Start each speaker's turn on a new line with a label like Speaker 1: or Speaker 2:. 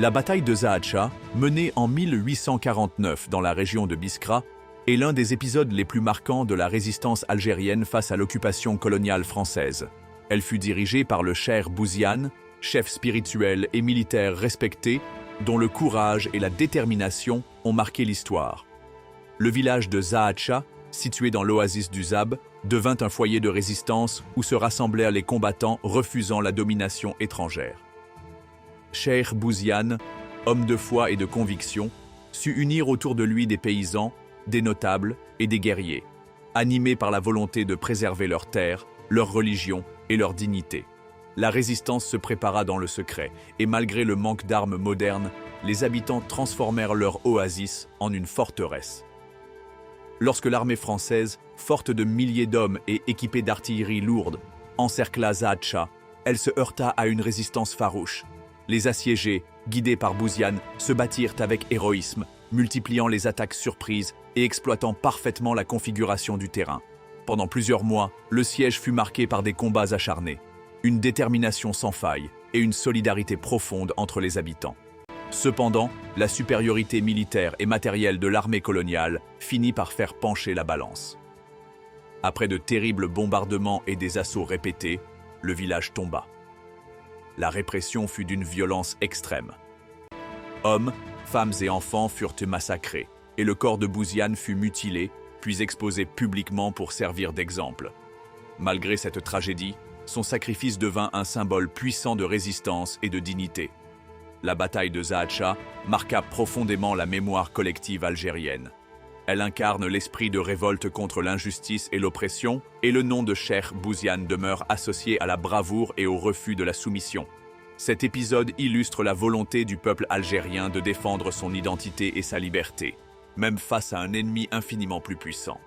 Speaker 1: La bataille de Zaatcha, menée en 1849 dans la région de Biskra, est l'un des épisodes les plus marquants de la résistance algérienne face à l'occupation coloniale française. Elle fut dirigée par le cheikh Bouziane, chef spirituel et militaire respecté, dont le courage et la détermination ont marqué l'histoire. Le village de Zaatcha, situé dans l'oasis du Zab, devint un foyer de résistance où se rassemblèrent les combattants refusant la domination étrangère. Cheikh Bouziane, homme de foi et de conviction, sut unir autour de lui des paysans, des notables et des guerriers, animés par la volonté de préserver leurs terres, leur religion et leur dignité. La résistance se prépara dans le secret, et malgré le manque d'armes modernes, les habitants transformèrent leur oasis en une forteresse. Lorsque l'armée française, forte de milliers d'hommes et équipée d'artillerie lourde, encercla Zaatcha, elle se heurta à une résistance farouche. Les assiégés, guidés par Bouziane, se battirent avec héroïsme, multipliant les attaques surprises et exploitant parfaitement la configuration du terrain. Pendant plusieurs mois, le siège fut marqué par des combats acharnés, une détermination sans faille et une solidarité profonde entre les habitants. Cependant, la supériorité militaire et matérielle de l'armée coloniale finit par faire pencher la balance. Après de terribles bombardements et des assauts répétés, le village tomba. La répression fut d'une violence extrême. Hommes, femmes et enfants furent massacrés, et le corps de Bouziane fut mutilé, puis exposé publiquement pour servir d'exemple. Malgré cette tragédie, son sacrifice devint un symbole puissant de résistance et de dignité. La bataille de Zaatcha marqua profondément la mémoire collective algérienne. Elle incarne l'esprit de révolte contre l'injustice et l'oppression, et le nom de Cheikh Bouziane demeure associé à la bravoure et au refus de la soumission. Cet épisode illustre la volonté du peuple algérien de défendre son identité et sa liberté, même face à un ennemi infiniment plus puissant.